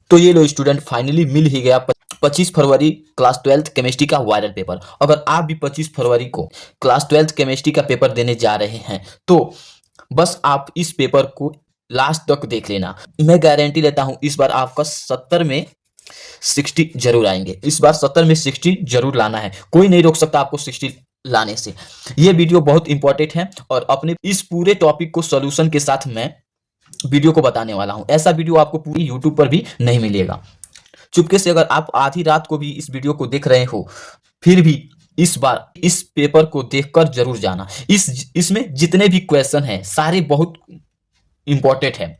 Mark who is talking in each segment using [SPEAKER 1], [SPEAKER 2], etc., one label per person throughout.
[SPEAKER 1] तो ये लो student, finally मिल ही गया 25 फरवरी क्लास 12th केमिस्ट्री का वायरल पेपर। अगर आप भी 25 फरवरी को क्लास 12th केमिस्ट्री का पेपर देने जा रहे हैं तो बस आप इस पेपर को लास्ट तक देख लेना। मैं गारंटी लेता हूं इस बार आपका 70 में 60 जरूर आएंगे। इस बार 70 में 60 जरूर लाना है, कोई नहीं रोक सकता आपको 60 लाने से। ये वीडियो बहुत इंपॉर्टेंट है और अपने इस पूरे टॉपिक को सॉल्यूशन के साथ मैं वीडियो को बताने वाला हूं। ऐसा वीडियो आपको पूरी यूट्यूब पर भी नहीं मिलेगा। चुपके से अगर आप आधी रात को भी इस वीडियो को देख रहे हो, फिर भी इस बार इस पेपर को देखकर जरूर जाना। इसमें जितने भी क्वेश्चन हैं सारे बहुत इंपॉर्टेंट हैं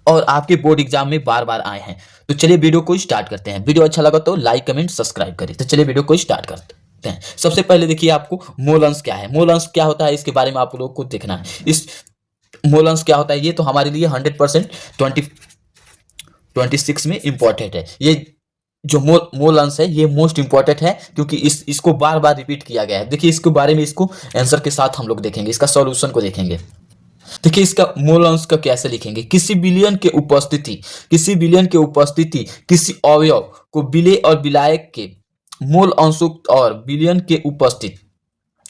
[SPEAKER 1] और आपके बोर्ड एग्जाम में बार बार आए हैं। तो चलिए वीडियो को स्टार्ट करते हैं। वीडियो अच्छा लगा तो लाइक कमेंट सब्सक्राइब करें। तो चलिए वीडियो को स्टार्ट करते हैं। सबसे पहले देखिए आपको मोल अंश क्या है। मोल अंश क्या होता है इसके बारे में आप लोगों को देखना है। इस मोल अंश क्या होता है ये तो हमारे लिए 100% 26 में इंपॉर्टेंट है। ये जो मोल अंश है ये मोस्ट इंपॉर्टेंट है क्योंकि इसको बार बार रिपीट किया गया है। देखिए इसके बारे में, इसको आंसर के साथ हम लोग देखेंगे, इसका सॉल्यूशन को देखेंगे। देखिए इसका मोल अंश का कैसे लिखेंगे। किसी विलयन के उपस्थिति किसी अवयव को विलेय और विलायक के मोल अंशों और विलयन के उपस्थित,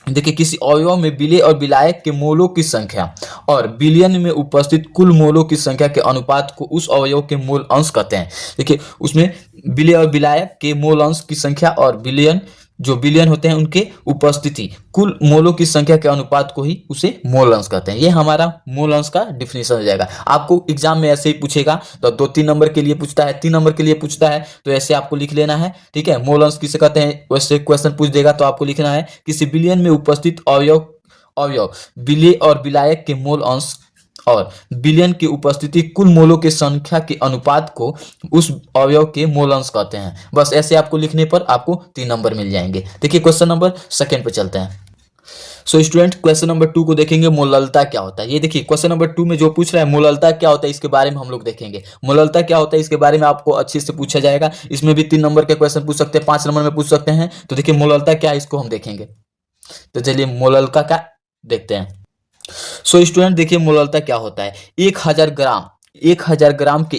[SPEAKER 1] देखिए किसी अवयव में विलेय और विलायक के मोलों की संख्या और विलयन में उपस्थित कुल मोलों की संख्या के अनुपात को उस अवयव के मोल अंश कहते हैं। देखिए उसमें विलेय और विलायक के मोल अंश की संख्या और विलयन, जो विलयन होते हैं उनके उपस्थिति कुल मोलों की संख्या के अनुपात को ही उसे मोल अंश कहते हैं। ये हमारा मोल अंश का डिफिनेशन हो जाएगा। आपको एग्जाम में ऐसे ही पूछेगा तो 2-3 नंबर के लिए पूछता है, 3 नंबर के लिए पूछता है तो ऐसे आपको लिख लेना है। ठीक है, मोल अंश किसे कहते हैं वैसे क्वेश्चन पूछ देगा तो आपको लिखना है किसी विलयन में उपस्थित अवयव विलेय और विलायक के मोल अंश और विलयन की उपस्थिति कुल मोलों की संख्या के अनुपात को उस अवयव के मोल अंश कहते हैं। बस ऐसे आपको लिखने पर आपको 3 नंबर मिल जाएंगे। देखिए क्वेश्चन नंबर 2 पे चलते हैं। सो स्टूडेंट क्वेश्चन नंबर 2 को देखेंगे, मोललता क्या होता है। ये देखिए क्वेश्चन नंबर 2 में जो पूछ रहा है मोललता क्या होता है इसके बारे में हम लोग देखेंगे। मोललता क्या होता है इसके बारे में आपको अच्छे से पूछा जाएगा। इसमें भी 3 नंबर के क्वेश्चन पूछ सकते हैं, 5 नंबर में पूछ सकते हैं। तो देखिए मोललता क्या है इसको हम देखेंगे। तो चलिए मोललता का देखते हैं। सो स्टूडेंट देखिए मोललता क्या होता है। 1000 ग्राम के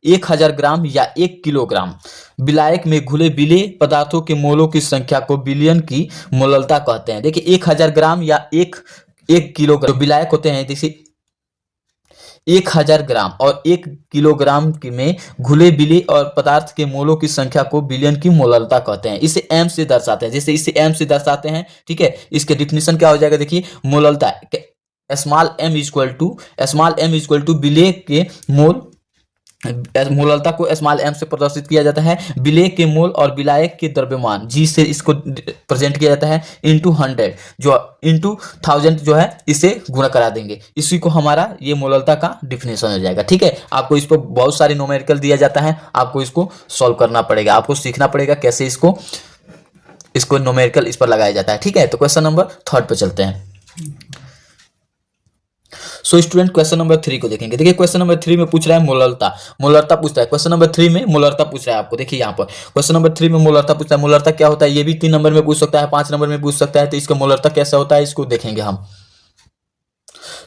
[SPEAKER 1] 1000 ग्राम या 1 किलोग्राम विलायक में घुले विलेय पदार्थों के मोलों की संख्या को विलयन की मोललता कहते हैं। देखिए 1000 ग्राम या 1 किलोग्राम विलायक होते हैं। देखिए 1000 ग्राम और 1 किलोग्राम में घुले विलेय और पदार्थ के मोलों की संख्या को विलयन की मोललता कहते हैं। इसे एम से दर्शाते हैं। जैसे इसे एम से दर्शाते हैं, ठीक है, इसके डिफिनेशन क्या हो जाएगा। देखिए मोललता स्मॉल एम इक्वल टू विलेय के मोल, मोललता को स्मॉल एम से प्रदर्शित किया जाता है। विलेय के मोल और विलायक के द्रव्यमान जी से इसको प्रेजेंट किया जाता है इंटू 100 जो इंटू 1000 जो है इसे गुणा करा देंगे। इसी को हमारा ये मोललता का डिफिनेशन हो जाएगा। ठीक है, आपको इस पर बहुत सारे न्यूमेरिकल दिया जाता है, आपको इसको सॉल्व करना पड़ेगा, आपको सीखना पड़ेगा कैसे इसको न्यूमेरिकल इस पर लगाया जाता है। ठीक है, तो क्वेश्चन नंबर 3 पे चलते हैं। सो स्टूडेंट क्वेश्चन नंबर 3 को देखेंगे। देखिए क्वेश्चन नंबर 3 में पूछ रहा है मोलरता पूछता है। क्वेश्चन नंबर 3 में मोलरता पूछ रहा है आपको। देखिए यहाँ पर क्वेश्चन नंबर 3 में मोलरता पूछता है। मोलरता क्या होता है ये भी 3 नंबर में पूछ सकता है, 5 नंबर में पूछ सकता है। तो इसका मोलरता कैसा होता है इसको देखेंगे हम।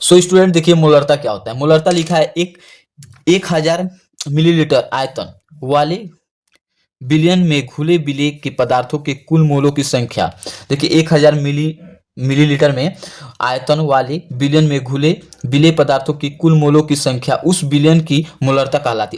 [SPEAKER 1] सो स्टूडेंट देखिए मोलरता क्या होता है। मोलरता लिखा है 1000 मिलीलीटर आयतन वाले विलयन में घुले विलेय के पदार्थों के कुल मोलों की संख्या। देखिए 1000 मिलीलीटर में आयतन वाले विलयन में घुले विलेय पदार्थों की कुल मोलों की संख्या उस विलयन की मोलरता कहलाती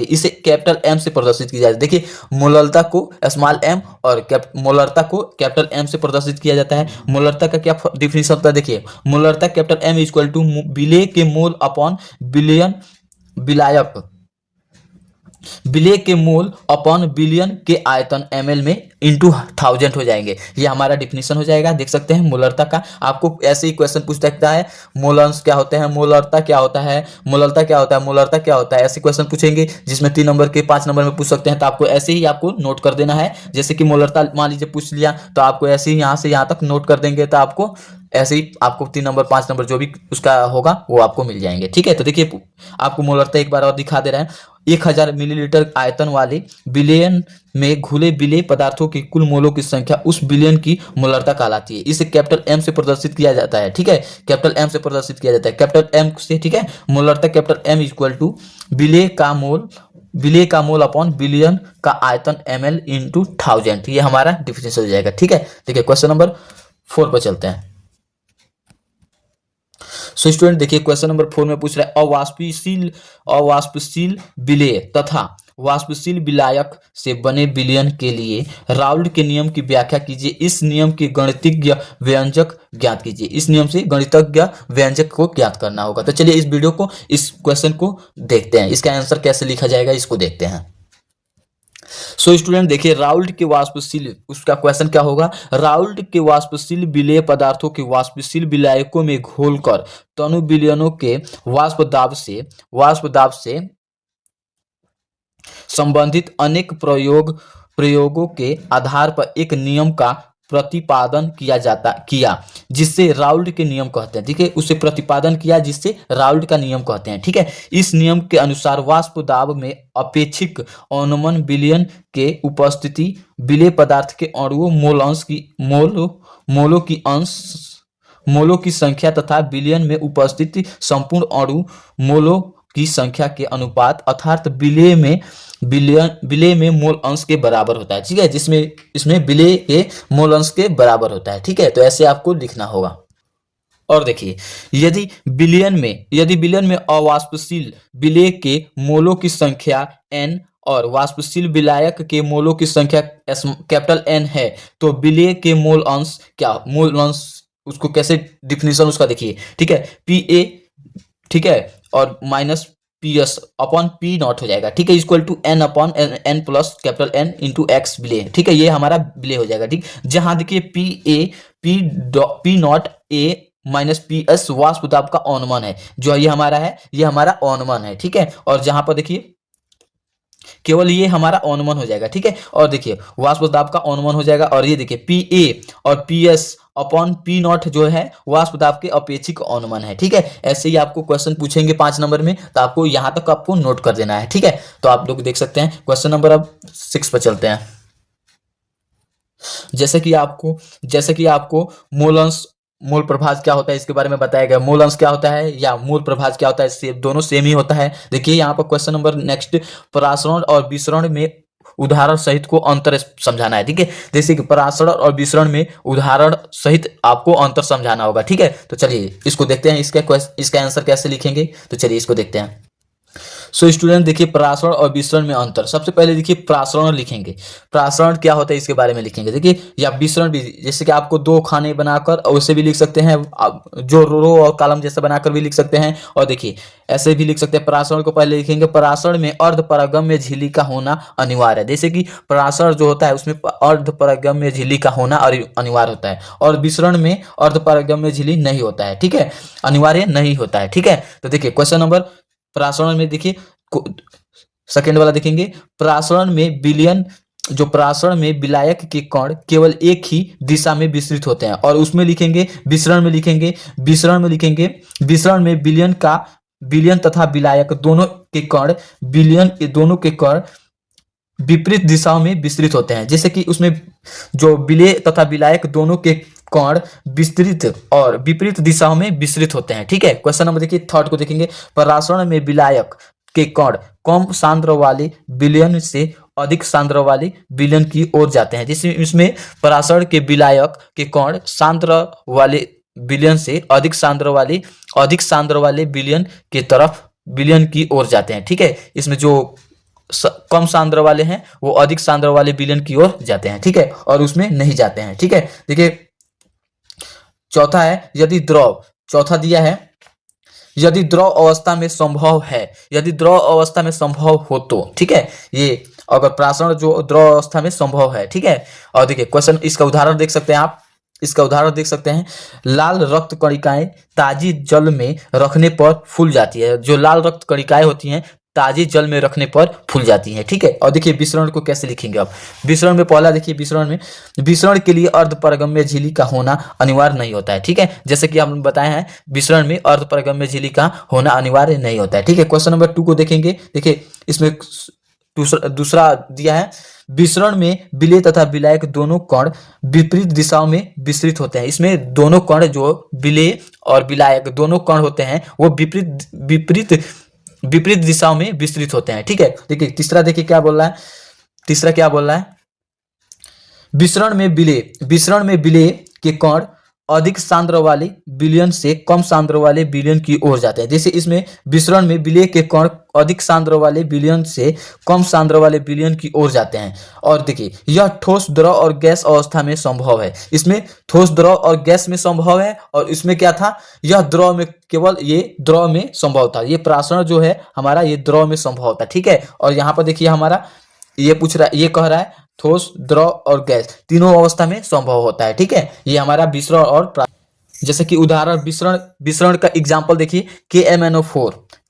[SPEAKER 1] है। इसे कैपिटल एम से प्रदर्शित किया जाता है। देखिए मोलरता को स्मॉल एम और मोलरता को कैपिटल एम से प्रदर्शित किया जाता है। मोलरता का क्या डिफिनेशन होता है। देखिए मोलरता कैपिटल एम इक्वल टू विलेय के मोल अपॉन विलेय के मोल अपॉन विलयन के आयतन ml में इंटू 1000 हो जाएंगे। ये हमारा डिफिनेशन हो जाएगा। देख सकते हैं मोलरता का। आपको ऐसे ही क्वेश्चन पूछ सकता है मोल अंश क्या होते हैं, मोलरता क्या होता है, ऐसे क्वेश्चन पूछेंगे जिसमें 3 नंबर के 5 नंबर में पूछ सकते हैं। तो आपको ऐसे ही आपको नोट कर देना है। जैसे कि मोलरता मान लीजिए पूछ लिया तो आपको ऐसे ही यहाँ से यहाँ तक नोट कर देंगे। तो आपको ऐसे ही आपको 3 नंबर 5 नंबर जो भी उसका होगा वो आपको मिल जाएंगे। ठीक है, तो देखिए आपको मोलरता एक बार और दिखा दे रहे हैं। 1000 मिलीलीटर आयतन वाले विलयन में घुले विलेय पदार्थों पदार्थों की कुल मोलों की संख्या उस विलयन की मोलरता कहलाती है। इसे कैपिटल एम से प्रदर्शित किया जाता है, ठीक है, कैपिटल एम से प्रदर्शित किया जाता है, कैपिटल एम से, ठीक है। मोलरता कैपिटल एम इक्वल टू विलेय का मोल अपॉन बिलियन का आयतन ml इंटू 1000। ये हमारा डिफिनेशन हो जाएगा, ठीक है। देखिए क्वेश्चन नंबर 4 पर चलते हैं। सो स्टूडेंट देखिए क्वेश्चन नंबर 4 में पूछ रहा है अवाष्पशील विलेय तथा वाष्पशील विलायक से बने विलयन के लिए राउल्ट के नियम की व्याख्या कीजिए। इस नियम के गणितीय व्यंजक ज्ञात कीजिए। इस नियम से गणितज्ञ व्यंजक को ज्ञात करना होगा। तो चलिए इस क्वेश्चन को देखते हैं, इसका आंसर कैसे लिखा जाएगा इसको देखते हैं। सो स्टूडेंट देखिए राउल्ट के वाष्पशील, उसका क्वेश्चन क्या होगा, राउल्ट के वाष्पशील विलेय पदार्थों के वाष्पशील विलायकों में घोलकर तनु विलयनों के वाष्प दाब से संबंधित अनेक प्रयोगों के आधार पर एक नियम का प्रतिपादन किया जिससे राउल्ट के नियम कहते हैं, ठीक है। उसे प्रतिपादन किया जिससे राउल्ट का नियम कहते हैं, ठीक है। इस नियम के अनुसार वाष्प दाब में अपेक्षिक अवनमन विलयन के उपस्थिति विलेय पदार्थ के अणुओं मोलों की संख्या तथा विलयन में उपस्थित संपूर्ण अणु मोलों की संख्या के अनुपात अर्थात विलेय में मोल अंश के बराबर होता है, ठीक है। जिसमें इसमें विलेय के मोल अंश के बराबर होता है, ठीक है। तो ऐसे आपको लिखना होगा। और देखिए यदि विलयन में अवाष्पशील विलेय के मोलों की संख्या n और वाष्पशील विलायक के मोलों की संख्या कैपिटल N है तो विलेय के मोल अंश उसको कैसे डिफिनेशन उसका देखिए, ठीक है। Pa, ठीक है, और minus PS upon P naught हो जाएगा, ठीक है, equal to N upon N plus capital N into x विलेय, ठीक है। ये हमारा विलेय हो जाएगा, ठीक। जहां देखिए P not A minus PS वाष्प दाब का अनुमान है, जो ये हमारा अनुमान है, ठीक है। और जहां पर देखिए केवल ये हमारा अनुमान हो जाएगा, ठीक है। और देखिए वाष्प दाब का अनुमान हो जाएगा और ये देखिए PA और PS अपॉन P नॉट जो है वाष्प दाब के अपेक्षिक अनुमान है, ठीक है। ऐसे ही आपको क्वेश्चन पूछेंगे 5 नंबर में, तो आपको यहां तक आपको नोट कर देना है, ठीक है। तो आप लोग देख सकते हैं क्वेश्चन नंबर अब 6 पर चलते हैं। जैसे कि आपको मोल प्रभाज क्या होता है इसके बारे में बताया गया। मोल अंश क्या होता है या मोल प्रभाज क्या होता है, दोनों सेम ही होता है। देखिए यहाँ पर क्वेश्चन नंबर नेक्स्ट परासरण और विसरण में उदाहरण सहित को अंतर समझाना है, ठीक है। जैसे कि परासरण और विसरण में उदाहरण सहित आपको अंतर समझाना होगा, ठीक है। तो चलिए इसको देखते हैं, इसका आंसर कैसे लिखेंगे, तो चलिए इसको देखते हैं। सो स्टूडेंट देखिए परासरण और विसरण में अंतर। सबसे पहले देखिए परासरण लिखेंगे, परासरण क्या होता है इसके बारे में लिखेंगे, देखिए। या विसरण भी, जैसे कि आपको 2 खाने बनाकर उसे भी लिख सकते हैं, जो रो और कॉलम जैसे बनाकर भी लिख सकते हैं। और देखिए ऐसे भी लिख सकते हैं। परासरण को पहले लिखेंगे, परासरण में अर्धपरागम्य झिल्ली का होना अनिवार्य है। जैसे कि परासरण जो होता है उसमें अर्धपरागम्य झिल्ली का होना अनिवार्य होता है, और विसरण में अर्धपरागम्य झिल्ली नहीं होता है, ठीक है, अनिवार्य नहीं होता है, ठीक है। तो देखिए क्वेश्चन नंबर परासरण में देखिए सेकेंड वाला देखेंगे, परासरण में विलायक के कण केवल एक ही दिशा में विस्तृत होते हैं। और उसमें लिखेंगे विसरण में विलयन तथा विलायक दोनों के कण विपरीत दिशाओं में विस्तृत होते हैं। जैसे कि उसमें जो विलेय तथा विलायक दोनों के कण विस्तृत और विपरीत दिशाओं में विस्तृत होते हैं, ठीक है। क्वेश्चन नंबर देखिए 3 को देखेंगे, परासरण में विलायक के कण कम सांद्र वाले विलयन से अधिक सांद्र वाले विलयन की ओर जाते हैं। जिसमें इसमें परासरण के विलायक के कण सांद्र वाले विलयन से अधिक सांद्र वाले विलयन के तरफ विलयन की ओर जाते हैं, ठीक है। इसमें जो कम सांद्र वाले हैं वो अधिक सांद्र वाले विलयन की ओर जाते हैं, ठीक है, और उसमें नहीं जाते हैं, ठीक है। देखिए चौथा है, चौथा दिया है, यदि द्रव अवस्था में संभव हो तो, ठीक है। ये अगर परासरण जो द्रव अवस्था में संभव है, ठीक है। और देखिए क्वेश्चन, इसका उदाहरण देख सकते हैं आप, लाल रक्त कणिकाएं ताजी जल में रखने पर फूल जाती है। जो लाल रक्त कणिकाएं होती हैं ताजे जल में रखने पर फूल जाती हैं, ठीक है। और देखिए विसरण को कैसे लिखेंगे आप। विसरण में पहला देखिए, विसरण के लिए अर्धपरागम्य झिल्ली का होना अनिवार्य नहीं होता है, ठीक है। जैसे कि हमने बताया है विसरण में अर्धपरागम्य झिल्ली का होना अनिवार्य नहीं होता है, ठीक है। क्वेश्चन नंबर 2 को देखेंगे, देखिए इसमें दूसरा दिया है, विसरण में विलेय तथा विलायक दोनों कण विपरीत दिशाओं में विस्तृत होते हैं। इसमें दोनों कण जो विलेय और विलायक दोनों कण होते हैं वो विपरीत विपरीत विपरीत दिशाओं में विस्तृत होते हैं। ठीक है, देखिए तीसरा, देखिए क्या बोल रहा है, तीसरा क्या बोल रहा है, विसरण में विलेय के कण अधिक सांद्र वाले विलयन से कम सांद्र वाले विलयन की ओर जाते हैं। जैसे इसमें विसरण में विलेय के कण अधिक सांद्र वाले विलयन से कम सांद्र वाले विलयन की ओर जाते हैं। और देखिए यह ठोस, द्रव और गैस अवस्था में संभव है। इसमें ठोस, द्रव और गैस में संभव है, और इसमें क्या था, यह द्रव में, केवल ये द्रव में संभव था। ये प्रासरण जो है हमारा ये द्रव में संभव था। ठीक है, और यहाँ पर देखिए हमारा ये पूछ रहा है, ये कह रहा है ठोस, द्रव और गैस तीनों अवस्था में संभव होता है। ठीक है, ये हमारा विसरण और जैसे कि उदाहरण विसरण का एग्जांपल देखिए,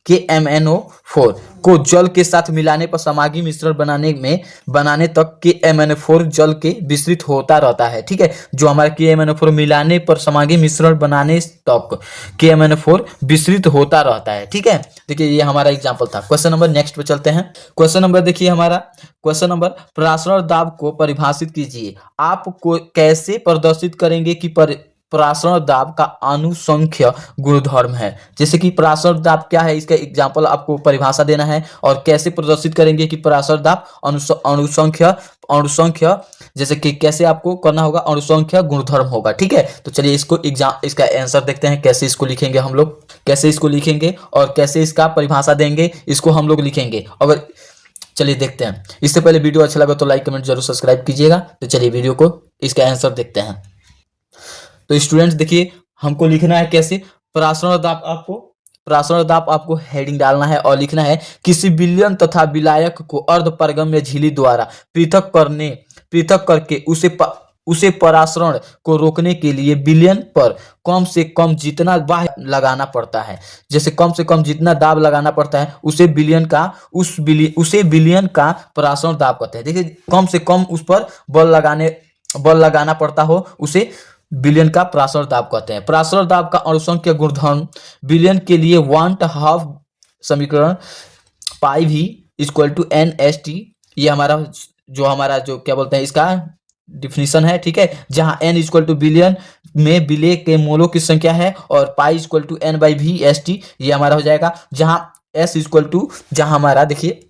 [SPEAKER 1] KMnO4 को जल के साथ मिलाने पर समांगी मिश्रण बनाने तक KMnO4 जल के विस्तृत होता रहता है। ठीक है, जो हमारा KMnO4 मिलाने पर समांगी मिश्रण बनाने तक KMnO4 विस्तृत होता रहता है। ठीक है, देखिए ये हमारा एग्जांपल था। क्वेश्चन नंबर नेक्स्ट पे चलते हैं। क्वेश्चन नंबर देखिए हमारा, क्वेश्चन नंबर, परासरण दाब को परिभाषित कीजिए। आप कैसे प्रदर्शित करेंगे कि परासरण दाब का अनुसंख्य गुणधर्म है। जैसे कि परासरण दाब क्या है, इसका एग्जांपल आपको परिभाषा देना है, और कैसे प्रदर्शित करेंगे कि परासरण दाब अनुसंख्य जैसे कि कैसे आपको करना होगा, अनुसंख्य गुणधर्म होगा। ठीक है, तो चलिए इसका आंसर देखते हैं, कैसे इसको लिखेंगे हम लोग, कैसे इसको लिखेंगे और कैसे इसका परिभाषा देंगे, इसको हम लोग लिखेंगे। अगर चलिए देखते हैं। इससे पहले वीडियो अच्छा लगा तो लाइक कमेंट जरूर सब्सक्राइब कीजिएगा। तो चलिए वीडियो को, इसका आंसर देखते हैं। तो स्टूडेंट्स देखिए हमको लिखना है कैसे, परासरण दाब आपको हेडिंग डालना है और लिखना है, किसी विलयन तथा विलायक को अर्धपारगम्य झिल्ली द्वारा पृथक करके उसे परासरण को रोकने के लिए विलयन पर कम से कम जितना बाह्य लगाना पड़ता है, जैसे कम से कम जितना दाब लगाना पड़ता है उसे विलयन का परासरण दाब कहते हैं। देखिए कम से कम उस पर बल लगाना पड़ता हो उसे विलयन का परासरण दाब कहते हैं। परासरण दाब का अनुसंख्य गुणधर्म विलयन के लिए 1/2 समीकरण पाई भी इक्वल टू NST, ये हमारा जो क्या बोलते हैं इसका डिफिनीशन है। ठीक है, जहां n इक्वल टू विलयन में विलेय के मोलों की संख्या है, और पाई इक्वल टू N/V/ST, ये हमारा हो जाएगा। जहां S इक्वल टू, जहां हमारा देखिए,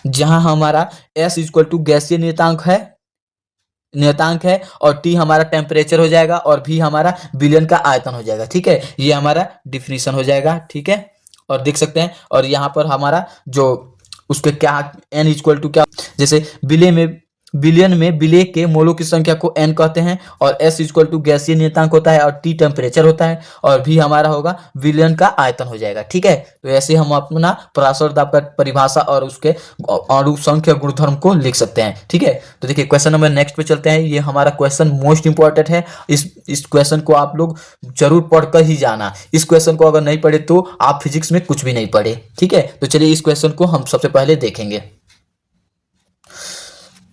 [SPEAKER 1] जहां हमारा S इक्वल टू गैसीय नियतांक है, और T हमारा टेम्परेचर हो जाएगा, और V हमारा विलयन का आयतन हो जाएगा। ठीक है, ये हमारा डिफिनीशन हो जाएगा। ठीक है, और देख सकते हैं, और यहाँ पर हमारा जो उसके क्या n इक्वल टू क्या, जैसे विलयन में विलेय के मोलों की संख्या को n कहते हैं, और S इक्वल टू गैसीय नियतांक होता है, और T टेम्परेचर होता है, और V हमारा होगा विलयन का आयतन हो जाएगा। ठीक है, तो ऐसे हम अपना परासरण दाब का परिभाषा और उसके अनुसंख्य गुणधर्म को लिख सकते हैं। ठीक है, तो देखिए क्वेश्चन नंबर नेक्स्ट पे चलते हैं। ये हमारा क्वेश्चन मोस्ट इंपॉर्टेंट है। इस क्वेश्चन को आप लोग जरूर पढ़कर ही जाना। इस क्वेश्चन को अगर नहीं पढ़े तो आप फिजिक्स में कुछ भी नहीं पढ़े। ठीक है, तो चलिए इस क्वेश्चन को हम सबसे पहले देखेंगे।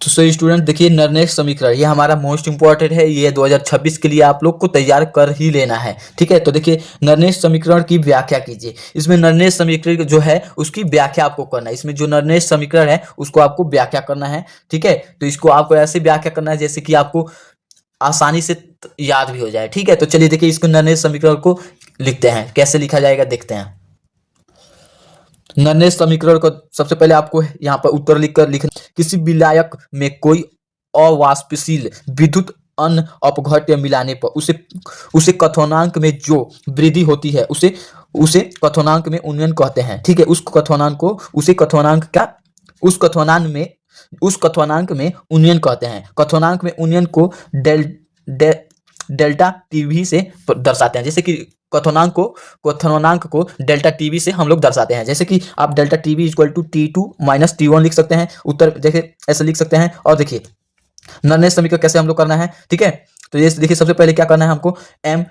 [SPEAKER 1] तो सो स्टूडेंट देखिए, निर्णय समीकरण ये हमारा मोस्ट इंपॉर्टेंट है। ये 2026 के लिए आप लोग को तैयार कर ही लेना है। ठीक है, तो देखिए निर्णय समीकरण की व्याख्या कीजिए। इसमें निर्णय समीकरण जो है उसकी व्याख्या आपको करना है। इसमें जो निर्णय समीकरण है उसको आपको व्याख्या करना है। ठीक है, तो इसको आपको ऐसे व्याख्या करना है जैसे कि आपको आसानी से याद भी हो जाए। ठीक है, तो चलिए देखिए इसको निर्णय समीकरण को लिखते हैं, कैसे लिखा जाएगा देखते हैं। निर्णय समीकरण को सबसे पहले आपको यहाँ पर उत्तर लिखकर लिखना, किसी विलायक में कोई अवाष्पशील विद्युत अन अपघट्य मिलाने पर उसे कथनांक में जो वृद्धि होती है उसे कथनांक में उन्नयन कहते हैं। ठीक है, उस कथनांक में उन्नयन कहते हैं। कथनांक में उन्नयन को डेल्टा टीवी से दर्शाते हैं। जैसे कि कथनांक को डेल्टा टीवी से हम लोग दर्शाते हैं। जैसे कि आप delta TV equal to T2 minus T1 लिख सकते हैं। उत्तर देखिए ऐसे लिख सकते हैं। और देखिए निर्णय समीकरण कैसे हम लोग करना है। ठीक है, तो ये देखिए सबसे पहले क्या करना है हमको, n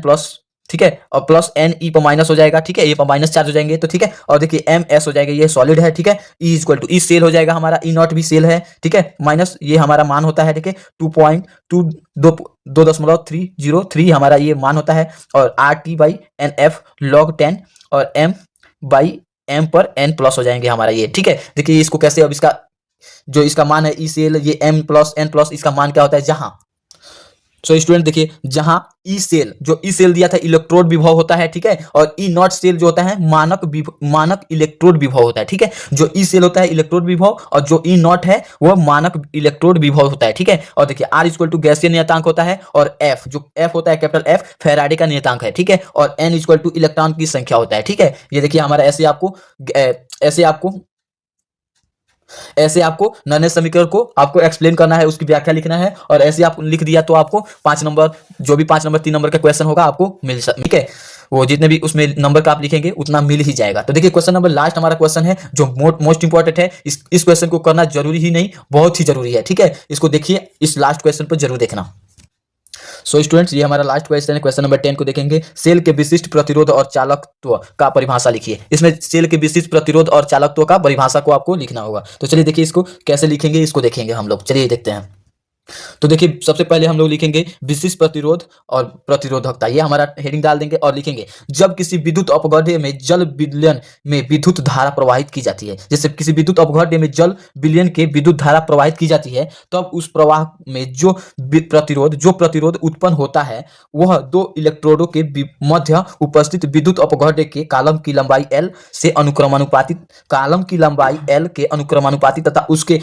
[SPEAKER 1] प्लस, ठीक है, और प्लस n e पर माइनस हो जाएगा। ठीक है, ये पर माइनस चार्ज हो जाएंगे। तो ठीक है, और देखिए ms हो जाएगा, ये सॉलिड है। ठीक है, e equal to, E cell हो जाएगा हमारा, ई नॉट भी सेल है। ठीक है, माइनस ये हमारा मान होता है। ठीक है, 2.2.303 हमारा ये मान होता है, और RT/NF log 10 और m/n m पर n प्लस हो जाएंगे हमारा ये, ठीक है। देखिए इसको कैसे, अब इसका जो इसका मान है ई सेल, ये m प्लस n प्लस, इसका मान क्या होता है, जहां सो स्टूडेंट देखिए, जहां ई सेल, जो ई सेल दिया था इलेक्ट्रोड विभव होता है, ठीक है, और ई नॉट सेल जो होता है मानक इलेक्ट्रोड विभव होता है, ठीक है। जो ई सेल होता है इलेक्ट्रोड विभव और जो ई नॉट है वह मानक इलेक्ट्रोड विभव होता है, ठीक है। और देखिए आर इक्वल टू गैसीय नियतांक होता है, और एफ जो एफ होता है कैपिटल एफ फैराडे का नियतांक है, ठीक है। और एन इक्वल टू इलेक्ट्रॉन की संख्या होता है, ठीक है। ये देखिए हमारा ऐसे आपको नन्हे समीकरण को आपको एक्सप्लेन करना है, उसकी व्याख्या लिखना है, और ऐसे आप लिख दिया तो आपको 5 नंबर, जो भी 5 नंबर 3 नंबर का क्वेश्चन होगा आपको ठीक है, वो जितने भी उसमें नंबर का आप लिखेंगे उतना मिल ही जाएगा। तो देखिए क्वेश्चन नंबर लास्ट हमारा क्वेश्चन है जो मोस्ट इंपॉर्टेंट है। इस क्वेश्चन को करना जरूरी ही नहीं, बहुत ही जरूरी है, ठीक है। इसको देखिए, इस लास्ट क्वेश्चन पर जरूर देखना। सो स्टूडेंट्स ये हमारा लास्ट क्वेश्चन है, क्वेश्चन नंबर 10 को देखेंगे। सेल के विशिष्ट प्रतिरोध और चालकत्व का परिभाषा लिखिए। इसमें सेल के विशिष्ट प्रतिरोध और चालकत्व का परिभाषा को आपको लिखना होगा। तो चलिए देखिए इसको कैसे लिखेंगे, इसको देखेंगे हम लोग, चलिए देखते हैं। तो देखिए सबसे पहले हम लोग लिखेंगे विशिष्ट प्रतिरोध और प्रतिरोधकता, ये हमारा हेडिंग डाल देंगे और लिखेंगे जब किसी विद्युत अपघट्य में जल विलयन में विद्युत धारा प्रवाहित की जाती है, जैसे किसी विद्युत अपघट्य में जल विलयन के विद्युत धारा प्रवाहित की जाती है, तब उस प्रवाह में जो प्रतिरोध उत्पन्न होता है वह दो इलेक्ट्रोडों के मध्य उपस्थित विद्युत अपघट्य के कालम की लंबाई L से अनुक्रमानुपाती तथा उसके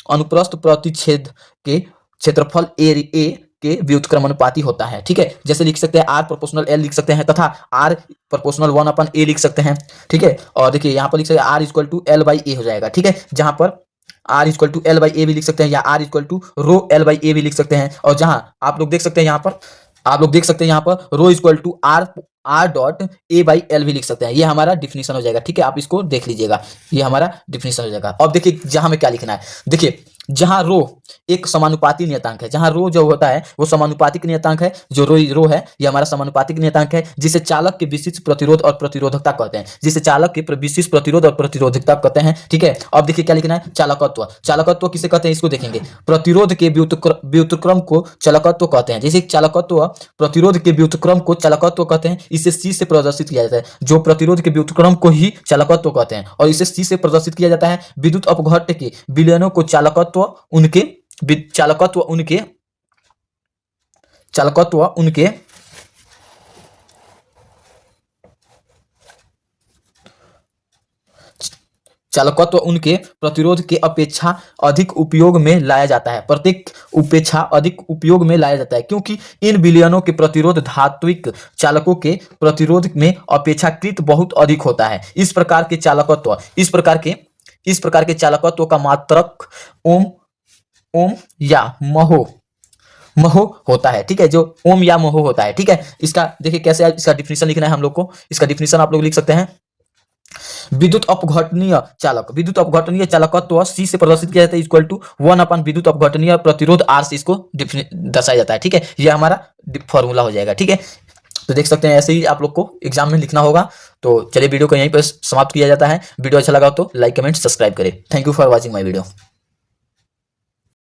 [SPEAKER 1] अनुप्रस्थ प्रतिच्छेद के क्षेत्रफल ए के व्युत्क्रमानुपाती होता है, ठीक है। जैसे लिख सकते हैं R प्रोपोर्शनल L लिख सकते हैं तथा R प्रोपोर्शनल 1/A लिख सकते हैं, ठीक है। और देखिए यहाँ पर लिख सकते हैं R इक्वल टू L/A हो जाएगा, ठीक है। जहां पर R इक्वल टू L/A भी लिख सकते हैं या R equal to row L/A भी लिख सकते हैं। और जहां आप लोग देख सकते हैं यहाँ पर rho equal to R dot A/L भी लिख सकते हैं। ये हमारा डिफिनीशन हो जाएगा, ठीक है। आप इसको देख लीजिएगा, ये हमारा डिफिनीशन हो जाएगा। अब देखिए जहां में क्या लिखना है, देखिए जहां रो एक समानुपाती नियतांक है, जहां रो जो होता है वो समानुपातिक नियतांक है, जो रो है ये हमारा समानुपातिक नियतांक है, जिसे चालक के विशिष्ट प्रतिरोध और प्रतिरोधकता कहते हैं, ठीक है। अब देखिए क्या लिखना है, चालकत्व किसे कहते हैं, इसको देखेंगे। प्रतिरोध के व्युत्क्रम को चालकत्व कहते हैं, जैसे प्रतिरोध के व्युत्क्रम को चालकत्व कहते हैं। इसे C से प्रदर्शित किया जाता है, जो प्रतिरोध के व्युत्क्रम को ही चालकत्व कहते हैं, और इसे C से प्रदर्शित किया जाता है। विद्युत अपघट्य के विलयनों को चालकत्व उनके प्रतिरोध के अपेक्षा अधिक उपयोग में लाया जाता है, क्योंकि इन विलयनों के प्रतिरोध धात्विक चालकों के प्रतिरोध में अपेक्षाकृत बहुत अधिक होता है। इस प्रकार के चालकत्व का मात्रक ओम या महो होता है, ठीक है। जो ओम या महो होता है, ठीक है। इसका देखिए कैसे इसका डिफिनीशन लिखना है हम लोग को। इसका डिफिनीशन आप लोग लिख सकते हैं, विद्युत अपघटनीय चालकत्व C से प्रदर्शित किया जाता है इक्वल टू 1 विद्युत अपघटनीय प्रतिरोध R से इसको दर्शाया जाता है, ठीक है। ये हमारा फॉर्मूला हो जाएगा, ठीक है। तो देख सकते हैं ऐसे ही आप लोग को एग्जाम में लिखना होगा। तो चलिए वीडियो को यहीं पर समाप्त किया जाता है। वीडियो अच्छा लगा तो लाइक कमेंट सब्सक्राइब करें। Thank you for watching my video.